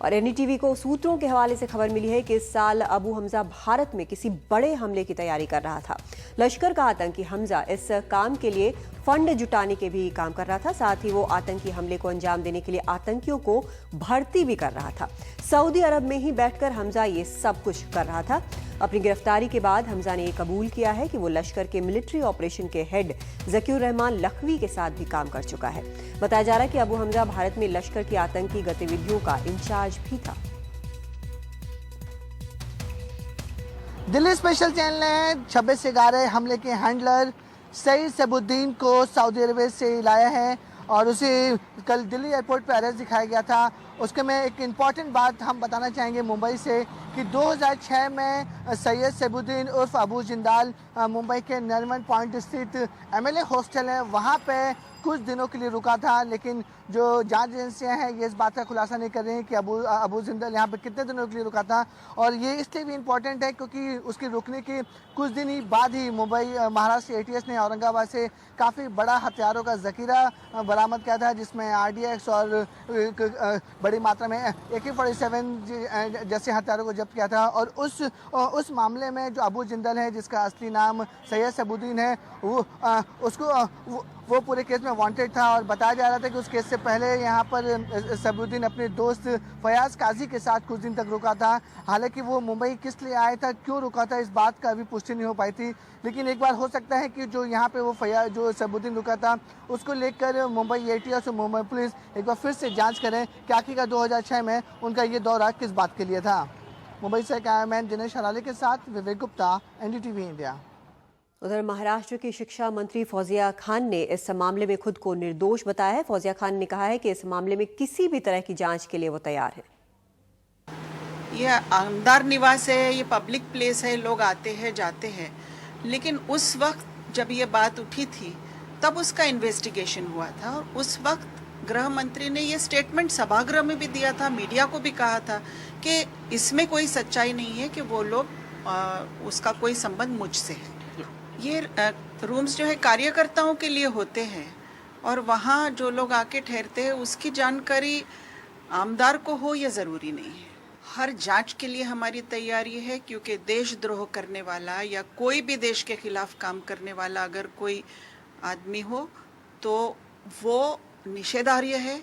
और एनडीटीवी को सूत्रों के हवाले से खबर मिली है कि इस साल अबू हमजा भारत में किसी बड़े हमले की तैयारी कर रहा था। लश्कर का आतंकी हमजा इस काम के लिए फंड जुटाने के भी काम कर रहा था। साथ ही वो आतंकी हमले को अंजाम देने के लिए आतंकियों को भर्ती भी कर रहा था। सऊदी अरब में ही बैठकर हमजा ये सब कुछ कर रहा था। अपनी गिरफ्तारी के बाद हमजा ने ये कबूल किया है कि वो लश्कर के मिलिट्री ऑपरेशन के हेड ज़कीउर रहमान लखवी के साथ भी काम कर चुका है। बताया जा रहा है कि अबू हमजा भारत में लश्कर की आतंकी गतिविधियों का इंचार्ज भी था। दिल्ली स्पेशल चैनल ने 26/11 हमले के हैंडलर सईद सबुद्दीन को सऊदी अरब से लाया है और उसे कल दिल्ली एयरपोर्ट पर अरेस्ट दिखाया गया था। उसके में एक इम्पॉर्टेंट बात हम बताना चाहेंगे मुंबई से कि 2006 में सैयद सबुद्दीन उर्फ अबू जिंदाल मुंबई के नरिमन पॉइंट स्थित एमएलए हॉस्टल है, वहाँ पे कुछ दिनों के लिए रुका था। लेकिन जो जांच एजेंसियां हैं ये इस बात का खुलासा नहीं कर रही हैं कि अबू जिंदाल यहाँ पे कितने दिनों के लिए रुका था। और ये इसलिए भी इम्पोर्टेंट है क्योंकि उसके रुकने के कुछ दिन ही बाद ही मुंबई महाराष्ट्र एटीएस ने औरंगाबाद से काफ़ी बड़ा हथियारों का जखीरा बरामद किया था, जिसमें RDX और बड़ी मात्रा में AK-47 जैसे हथियारों को जब्त किया था। और उस मामले में जो अबू जिंदाल है, जिसका असली नाम सैयद सबुद्दीन है, वो पूरे केस में वांटेड था। और बताया जा रहा था कि उस केस से पहले यहाँ पर सबुद्दीन अपने दोस्त फयाज काजी के साथ कुछ दिन तक रुका था। हालांकि वो मुंबई किस लिए आया था, क्यों रुका था, इस बात का अभी पुष्टि नहीं हो पाई थी। लेकिन एक बार हो सकता है कि जो यहाँ पे वो जो सबुद्दीन रुका था उसको लेकर मुंबई एटीएस और मुंबई पुलिस एक बार फिर से जाँच करें कि आखिरकार 2006 में उनका ये दौरा किस बात के लिए था। मुंबई से कैमरामैन दिनेश हराले के साथ विवेक गुप्ता, NDTV इंडिया। उधर महाराष्ट्र की शिक्षा मंत्री फौजिया खान ने इस मामले में खुद को निर्दोष बताया है। फौजिया खान ने कहा है कि इस मामले में किसी भी तरह की जांच के लिए वो तैयार है। ये आमदार निवास है, ये पब्लिक प्लेस है, लोग आते हैं जाते हैं। लेकिन उस वक्त जब ये बात उठी थी तब उसका इन्वेस्टिगेशन हुआ था और उस वक्त गृह मंत्री ने ये स्टेटमेंट सभागृह में भी दिया था, मीडिया को भी कहा था कि इसमें कोई सच्चाई नहीं है कि वो लोग उसका कोई संबंध मुझसे है। ये रूम्स जो है कार्यकर्ताओं के लिए होते हैं और वहाँ जो लोग आके ठहरते हैं उसकी जानकारी आमदार को हो ये ज़रूरी नहीं है। हर जांच के लिए हमारी तैयारी है, क्योंकि देशद्रोह करने वाला या कोई भी देश के खिलाफ काम करने वाला अगर कोई आदमी हो तो वो निषेधार्ह है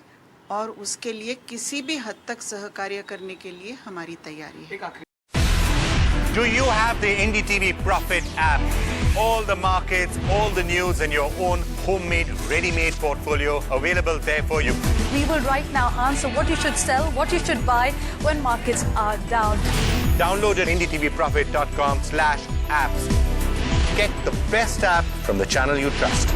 और उसके लिए किसी भी हद तक सहकार्य करने के लिए हमारी तैयारी है। Do you have the NDTV Profit app? All the markets, all the news and your own homemade, ready-made portfolio available there for you. We will right now answer what you should sell, what you should buy when markets are down. Download at ndtvprofit.com/apps. Get the best app from the channel you trust.